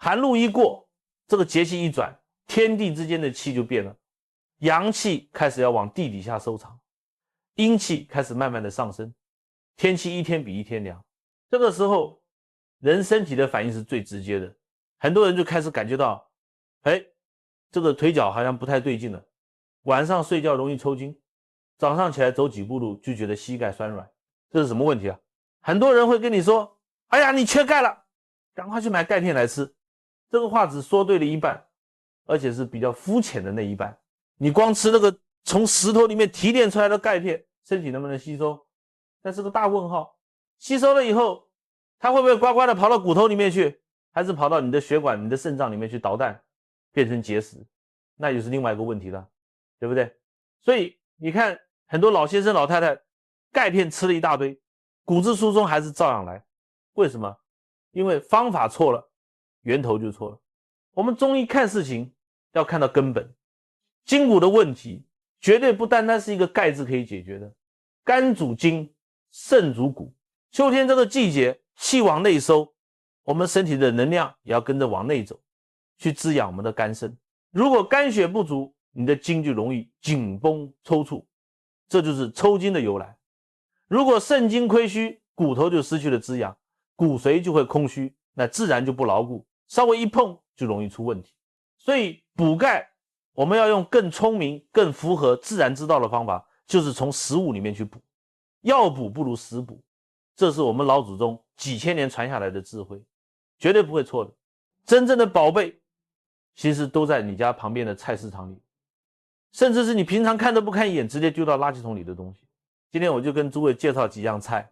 寒露一过，这个节气一转，天地之间的气就变了，阳气开始要往地底下收藏，阴气开始慢慢的上升，天气一天比一天凉。这个时候人身体的反应是最直接的，很多人就开始感觉到这个腿脚好像不太对劲了，晚上睡觉容易抽筋，早上起来走几步路就觉得膝盖酸软，这是什么问题啊？很多人会跟你说，哎呀，你缺钙了，赶快去买钙片来吃。这个话只说对了一半，而且是比较肤浅的那一半。你光吃那个从石头里面提炼出来的钙片，身体能不能吸收？那是个大问号。吸收了以后，它会不会乖乖的跑到骨头里面去，还是跑到你的血管、你的肾脏里面去捣蛋，变成结石？那又是另外一个问题了，对不对？所以你看，很多老先生老太太钙片吃了一大堆，骨质疏松还是照样来。为什么？因为方法错了，源头就错了。我们中医看事情要看到根本，筋骨的问题绝对不单单是一个钙质可以解决的。肝主筋，肾主骨，秋天这个季节气往内收，我们身体的能量也要跟着往内走，去滋养我们的肝肾。如果肝血不足，你的筋就容易紧绷抽搐，这就是抽筋的由来。如果肾精亏虚，骨头就失去了滋养，骨髓就会空虚，那自然就不牢固，稍微一碰就容易出问题。所以补钙我们要用更聪明更符合自然之道的方法，就是从食物里面去补。药补不如食补，这是我们老祖宗几千年传下来的智慧，绝对不会错的。真正的宝贝其实都在你家旁边的菜市场里，甚至是你平常看都不看一眼直接丢到垃圾桶里的东西。今天我就跟诸位介绍几样菜，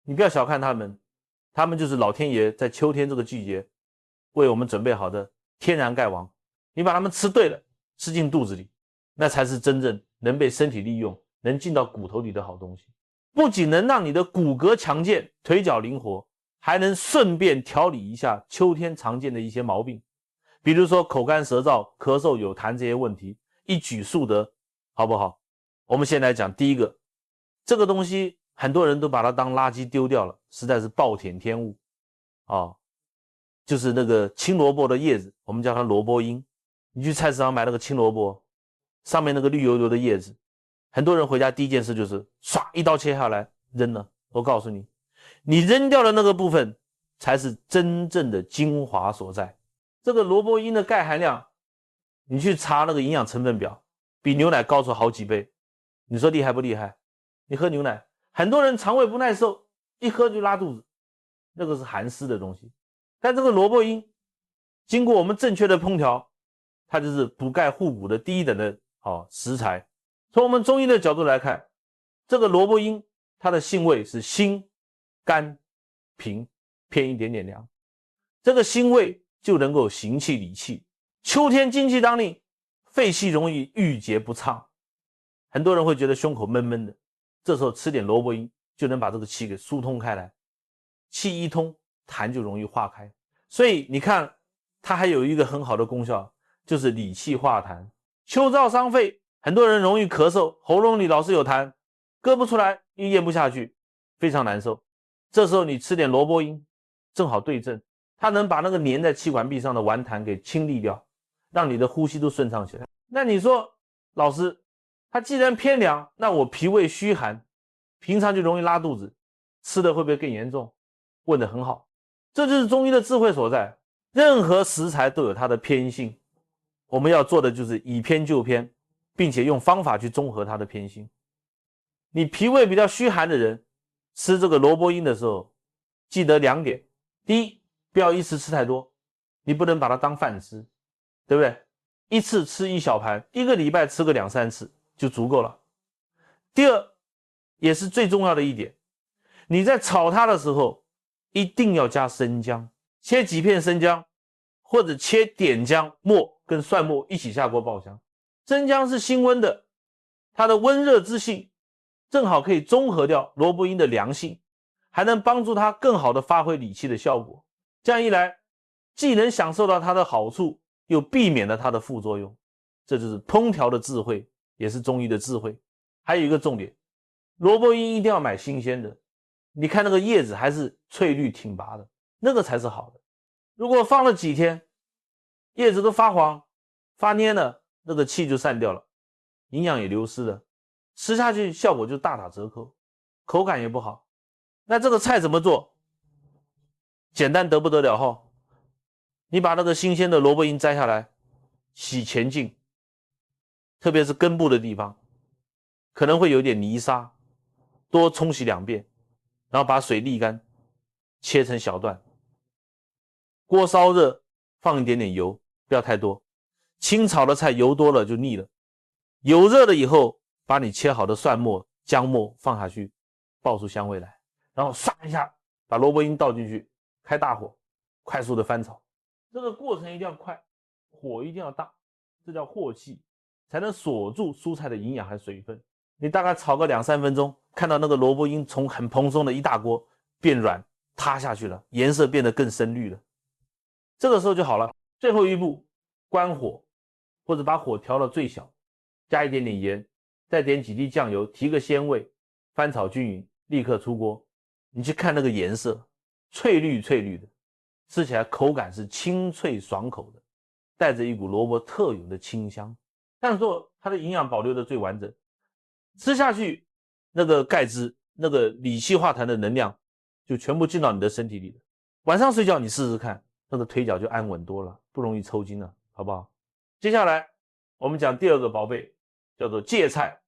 你不要小看它们，它们就是老天爷在秋天这个季节为我们准备好的天然钙王。你把它们吃对了，吃进肚子里，那才是真正能被身体利用，能进到骨头里的好东西。不仅能让你的骨骼强健，腿脚灵活，还能顺便调理一下秋天常见的一些毛病，比如说口干舌燥、咳嗽有痰这些问题，一举数得，好不好？我们先来讲第一个，这个东西很多人都把它当垃圾丢掉了，实在是暴殄天物就是那个青萝卜的叶子，我们叫它萝卜缨。你去菜市场买那个青萝卜，上面那个绿油油的叶子，很多人回家第一件事就是唰一刀切下来扔了。我告诉你，你扔掉的那个部分才是真正的精华所在。这个萝卜缨的钙含量，你去查那个营养成分表，比牛奶高出好几倍。你说厉害不厉害？你喝牛奶，很多人肠胃不耐受，一喝就拉肚子，那个是寒湿的东西。但这个萝卜缨经过我们正确的烹调，它就是补钙护骨的第一等的食材。从我们中医的角度来看，这个萝卜缨它的性味是辛、甘、平，偏一点点凉。这个辛味就能够行气理气。秋天精气当令，肺气容易郁结不畅，很多人会觉得胸口闷闷的，这时候吃点萝卜缨就能把这个气给疏通开来，气一通，痰就容易化开。所以你看它还有一个很好的功效，就是理气化痰。秋燥伤肺，很多人容易咳嗽，喉咙里老是有痰，割不出来，又咽不下去，非常难受。这时候你吃点萝卜缨正好对症，它能把那个粘在气管壁上的顽痰给清理掉，让你的呼吸都顺畅起来。那你说老师，它既然偏凉，那我脾胃虚寒，平常就容易拉肚子，吃的会不会更严重？问得很好，这就是中医的智慧所在。任何食材都有它的偏性，我们要做的就是以偏就偏，并且用方法去中和它的偏性。你脾胃比较虚寒的人吃这个萝卜缨的时候，记得2点。第一，不要一次吃太多，你不能把它当饭吃，对不对？一次吃1小盘，1个礼拜吃个2-3次就足够了。第二，也是最重要的一点，你在炒它的时候一定要加生姜，切几片生姜，或者切点姜末跟蒜末一起下锅爆香。生姜是辛温的，它的温热之性正好可以中和掉萝卜缨的凉性，还能帮助它更好的发挥理气的效果。这样一来，既能享受到它的好处，又避免了它的副作用。这就是烹调的智慧，也是中医的智慧。还有一个重点，萝卜缨一定要买新鲜的，你看那个叶子还是翠绿挺拔的，那个才是好的。如果放了几天，叶子都发黄、发蔫了，那个气就散掉了，营养也流失了，吃下去效果就大打折扣，口感也不好。那这个菜怎么做？简单得不得了吼！你把那个新鲜的萝卜缨摘下来，洗前净，特别是根部的地方，可能会有点泥沙，多冲洗2遍，然后把水沥干，切成小段。锅烧热，放一点点油，不要太多。清炒的菜油多了就腻了。油热了以后，把你切好的蒜末、姜末放下去，爆出香味来，然后唰一下把萝卜缨倒进去，开大火，快速的翻炒。这个过程一定要快，火一定要大，这叫和气，才能锁住蔬菜的营养和水分。你大概炒个2-3分钟，看到那个萝卜缨从很蓬松的一大锅变软塌下去了，颜色变得更深绿了，这个时候就好了。最后一步，关火，或者把火调到最小，加一点点盐，再点几滴酱油，提个鲜味，翻炒均匀，立刻出锅。你去看那个颜色，翠绿翠绿的，吃起来口感是清脆爽口的，带着一股萝卜特有的清香。这样做它的营养保留的最完整，吃下去那个钙质、那个理气化痰的能量就全部进到你的身体里了。晚上睡觉你试试看，那个腿脚就安稳多了，不容易抽筋了，好不好？接下来我们讲第二个宝贝，叫做芥菜。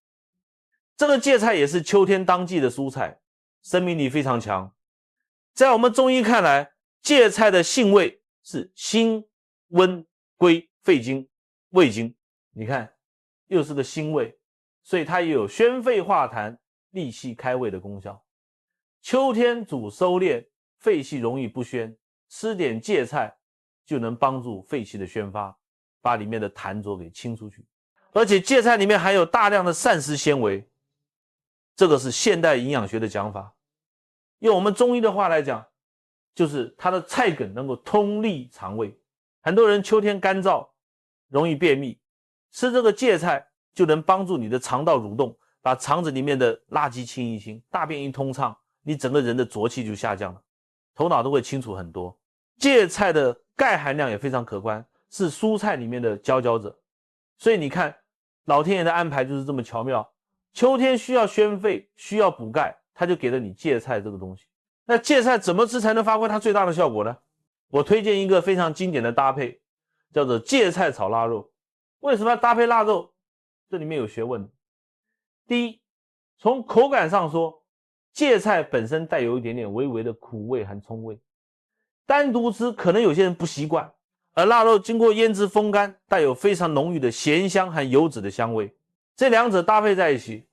这个芥菜也是秋天当季的蔬菜，生命力非常强。在我们中医看来，芥菜的性味是辛、温、归、肺经、胃经。你看，又是个辛味，所以它也有宣肺化痰、利气开胃的功效。秋天主收敛，肺气容易不宣，吃点芥菜就能帮助肺气的宣发，把里面的痰浊给清出去。而且芥菜里面含有大量的膳食纤维，这个是现代营养学的讲法。用我们中医的话来讲，就是它的菜梗能够通利肠胃。很多人秋天干燥，容易便秘，吃这个芥菜就能帮助你的肠道蠕动，把肠子里面的垃圾清一清，大便一通畅，你整个人的浊气就下降了，头脑都会清楚很多。芥菜的钙含量也非常可观，是蔬菜里面的佼佼者。所以你看，老天爷的安排就是这么巧妙。秋天需要宣肺，需要补钙，他就给了你芥菜这个东西。那芥菜怎么吃才能发挥它最大的效果呢？我推荐一个非常经典的搭配，叫做芥菜炒腊肉。为什么要搭配腊肉？这里面有学问。第一，从口感上说，芥菜本身带有一点点微微的苦味和葱味，单独吃可能有些人不习惯，而腊肉经过腌制风干，带有非常浓郁的咸香和油脂的香味，这两者搭配在一起，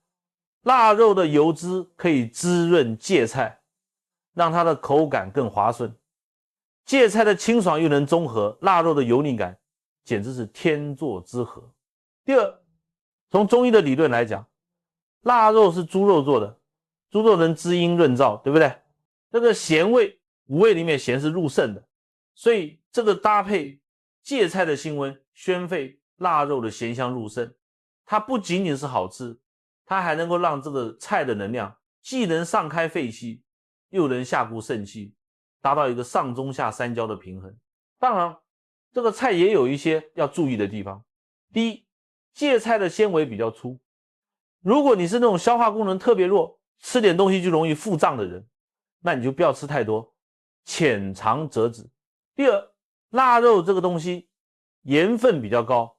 腊肉的油脂可以滋润芥菜，让它的口感更滑顺，芥菜的清爽又能中和腊肉的油腻感，简直是天作之合。第二，从中医的理论来讲，腊肉是猪肉做的，猪肉能滋阴润燥，对不对？这个咸味，五味里面咸是入肾的，所以这个搭配芥菜的辛温宣肺，腊肉的咸香入肾，它不仅仅是好吃，它还能够让这个菜的能量既能上开肺气，又能下固肾气，达到一个上中下三焦的平衡。当然，这个菜也有一些要注意的地方。第一，芥菜的纤维比较粗，如果你是那种消化功能特别弱，吃点东西就容易腹胀的人，那你就不要吃太多，浅尝辄止。第二，腊肉这个东西盐分比较高，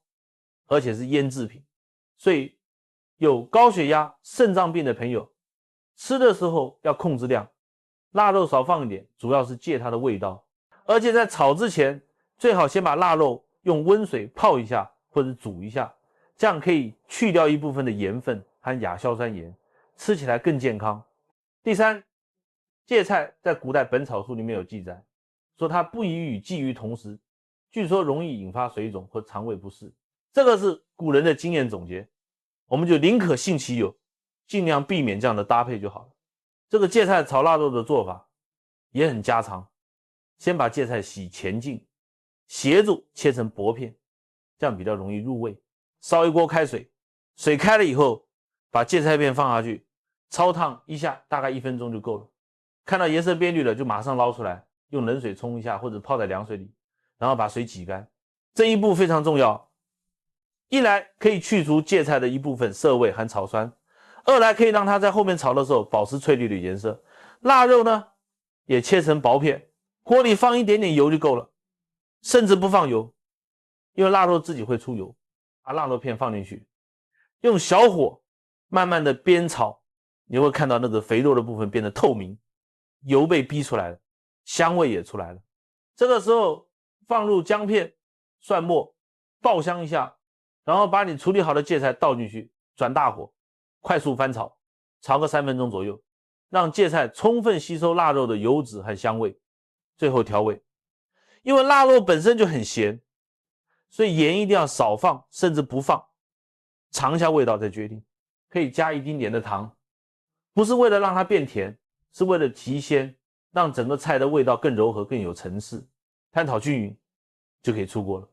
而且是腌制品，所以有高血压、肾脏病的朋友吃的时候要控制量，腊肉少放一点，主要是借它的味道。而且在炒之前，最好先把腊肉用温水泡一下或者煮一下，这样可以去掉一部分的盐分和亚硝酸盐，吃起来更健康。第三，芥菜在古代本草书里面有记载，说它不宜与鲫鱼同食，据说容易引发水肿和肠胃不适。这个是古人的经验总结，我们就宁可信其有，尽量避免这样的搭配就好了。这个芥菜炒腊肉的做法也很家常，先把芥菜洗前净，斜住切成薄片，这样比较容易入味。烧一锅开水，水开了以后，把芥菜片放下去，焯烫一下，大概1分钟就够了。看到颜色变绿了，就马上捞出来，用冷水冲一下或者泡在凉水里，然后把水挤干，这一步非常重要，一来可以去除芥菜的一部分涩味和草酸，二来可以让它在后面炒的时候保持翠绿的颜色。腊肉呢也切成薄片，锅里放一点点油就够了，甚至不放油，因为腊肉自己会出油，把腊肉片放进去，用小火慢慢的煸炒，你会看到那个肥肉的部分变得透明，油被逼出来了，香味也出来了。这个时候放入姜片、蒜末，爆香一下，然后把你处理好的芥菜倒进去，转大火，快速翻炒，炒个3分钟左右，让芥菜充分吸收腊肉的油脂和香味。最后调味，因为腊肉本身就很咸，所以盐一定要少放，甚至不放，尝一下味道再决定。可以加一丁点的糖，不是为了让它变甜，是为了提鲜，让整个菜的味道更柔和，更有层次，摊炒均匀就可以出锅了。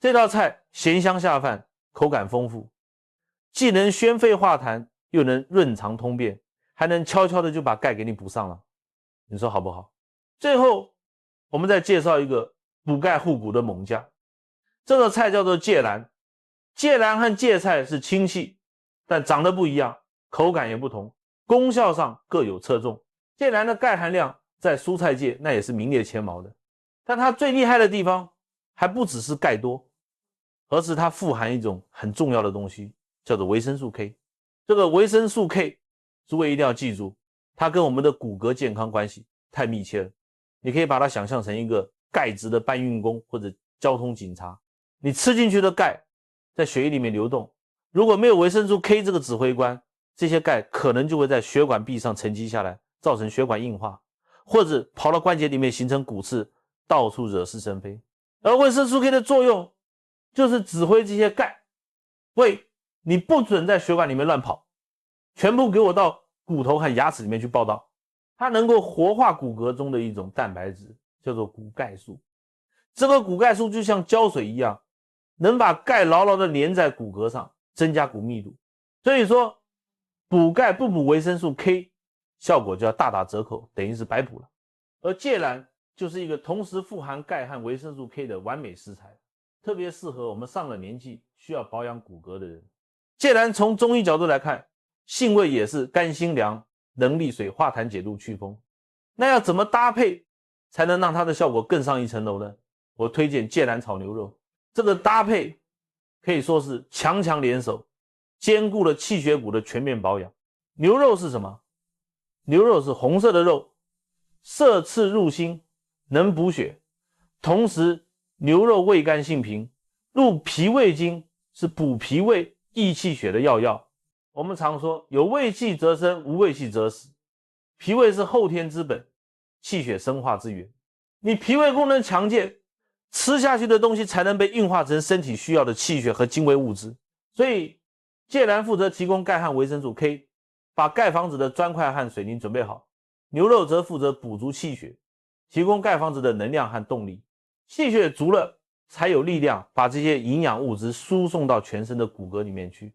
这道菜咸香下饭，口感丰富，既能宣肺化痰，又能润肠通便，还能悄悄的就把钙给你补上了，你说好不好？最后我们再介绍一个补钙护骨的猛将，这个菜叫做芥兰。芥兰和芥菜是亲戚，但长得不一样，口感也不同，功效上各有侧重。芥兰的钙含量在蔬菜界那也是名列前茅的，但它最厉害的地方还不只是钙多，而是它富含一种很重要的东西，叫做维生素 K。 这个维生素 K 诸位一定要记住，它跟我们的骨骼健康关系太密切了。你可以把它想象成一个钙质的搬运工或者交通警察，你吃进去的钙在血液里面流动，如果没有维生素 K 这个指挥官，这些钙可能就会在血管壁上沉积下来，造成血管硬化，或者跑到关节里面形成骨刺，到处惹是生非。而维生素 K 的作用就是指挥这些钙，喂，你不准在血管里面乱跑，全部给我到骨头和牙齿里面去报道。它能够活化骨骼中的一种蛋白质，叫做骨钙素。这个骨钙素就像胶水一样，能把钙牢牢的粘在骨骼上，增加骨密度。所以说补钙不补维生素 K， 效果就要大打折扣，等于是白补了。而芥兰就是一个同时富含钙和维生素 K 的完美食材，特别适合我们上了年纪需要保养骨骼的人。芥兰从中医角度来看，性味也是甘辛凉，能利水，化痰解毒祛风。那要怎么搭配才能让它的效果更上一层楼呢？我推荐芥兰炒牛肉，这个搭配可以说是强强联手，兼顾了气血骨的全面保养。牛肉是什么？牛肉是红色的肉，色刺入心，能补血，同时牛肉味甘性平，入脾胃经，是补脾胃益气血的要药。我们常说有胃气则生，无胃气则死。脾胃是后天之本，气血生化之源。你脾胃功能强健，吃下去的东西才能被运化成身体需要的气血和精微物质。所以芥兰负责提供钙和维生素 K， 把钙房子的砖块和水泥准备好。牛肉则负责补足气血，提供钙房子的能量和动力。气血足了，才有力量把这些营养物质输送到全身的骨骼里面去。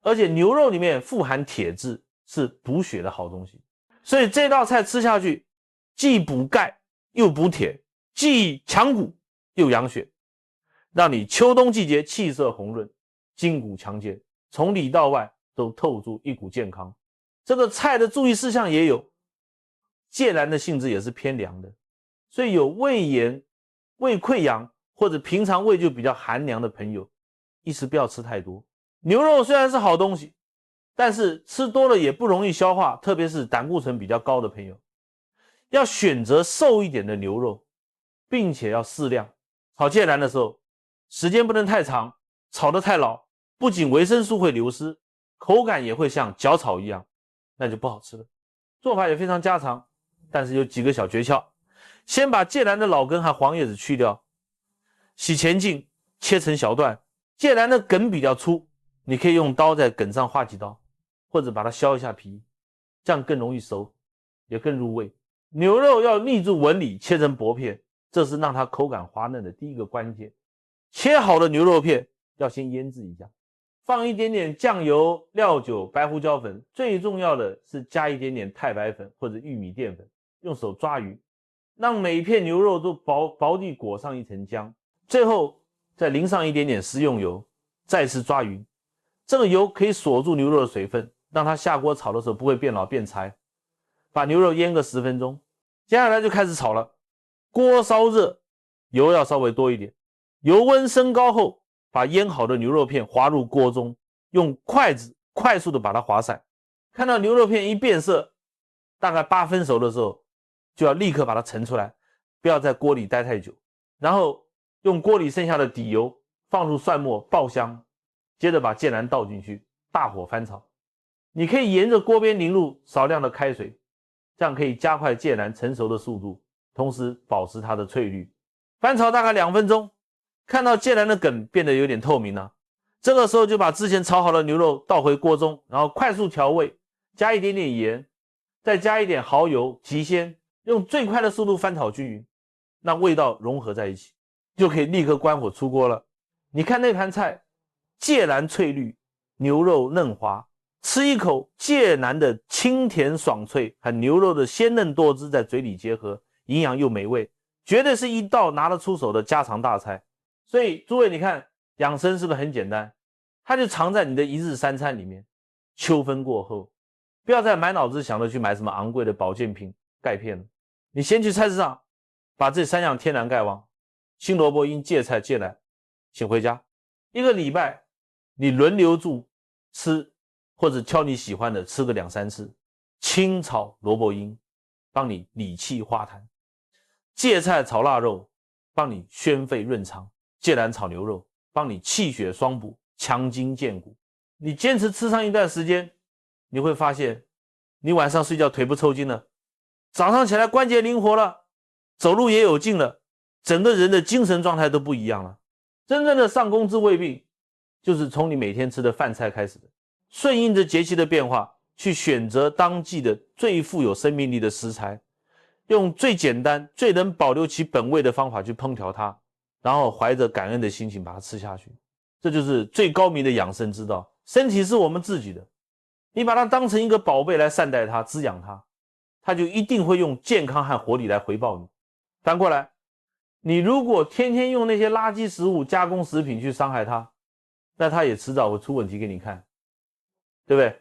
而且牛肉里面富含铁质，是补血的好东西。所以这道菜吃下去，既补钙又补铁，既强骨又养血，让你秋冬季节气色红润，筋骨强健，从里到外都透出一股健康。这个菜的注意事项也有，芥兰的性质也是偏凉的，所以有胃炎、胃溃疡或者平常胃就比较寒凉的朋友，一时不要吃太多。牛肉虽然是好东西，但是吃多了也不容易消化，特别是胆固醇比较高的朋友，要选择瘦一点的牛肉，并且要适量。炒芥兰的时候，时间不能太长，炒得太老，不仅维生素会流失，口感也会像嚼草一样，那就不好吃了。做法也非常家常，但是有几个小诀窍。先把芥兰的老根和黄叶子去掉，洗前净，切成小段。芥兰的梗比较粗，你可以用刀在梗上划几刀，或者把它削一下皮，这样更容易熟，也更入味。牛肉要立住纹理，切成薄片，这是让它口感滑嫩的第一个关键。切好的牛肉片要先腌制一下，放一点点酱油、料酒、白胡椒粉，最重要的是加一点点太白粉或者玉米淀粉，用手抓匀，让每片牛肉都薄地裹上一层浆。最后再淋上一点点食用油，再次抓匀。这个油可以锁住牛肉的水分，让它下锅炒的时候不会变老变柴。把牛肉腌个10分钟，接下来就开始炒了。锅烧热，油要稍微多一点。油温升高后，把腌好的牛肉片滑入锅中，用筷子快速的把它滑散。看到牛肉片一变色，大概8分熟的时候，就要立刻把它盛出来，不要在锅里待太久。然后用锅里剩下的底油放入蒜末爆香，接着把芥蓝倒进去，大火翻炒。你可以沿着锅边淋入少量的开水，这样可以加快芥蓝成熟的速度，同时保持它的翠绿。翻炒大概2分钟，看到芥蓝的梗变得有点透明了，这个时候就把之前炒好的牛肉倒回锅中，然后快速调味，加一点点盐，再加一点蚝油、极鲜，用最快的速度翻炒均匀，让味道融合在一起，就可以立刻关火出锅了。你看那盘菜，芥蓝翠绿，牛肉嫩滑，吃一口芥蓝的清甜爽脆和牛肉的鲜嫩多汁在嘴里结合，营养又美味，绝对是一道拿得出手的家常大菜。所以诸位你看，养生是不是很简单？它就藏在你的一日三餐里面。秋分过后，不要再满脑子想着去买什么昂贵的保健品钙片了，你先去菜市场把这3样天然钙王青萝卜缨、芥菜、芥蓝请回家，1个礼拜你轮流住吃，或者挑你喜欢的吃个2、3次。清炒萝卜缨帮你理气化痰，芥菜炒腊肉帮你宣肺润肠，芥蓝炒牛肉帮你气血双补，强筋健骨。你坚持吃上一段时间，你会发现你晚上睡觉腿不抽筋了，早上起来关节灵活了，走路也有劲了，整个人的精神状态都不一样了。真正的上工治胃病，就是从你每天吃的饭菜开始的，顺应着节气的变化，去选择当季的最富有生命力的食材，用最简单、最能保留其本味的方法去烹调它，然后怀着感恩的心情把它吃下去。这就是最高明的养生之道。身体是我们自己的，你把它当成一个宝贝来善待它、滋养它，它就一定会用健康和活力来回报你。反过来，你如果天天用那些垃圾食物、加工食品去伤害它，那它也迟早会出问题给你看，对不对？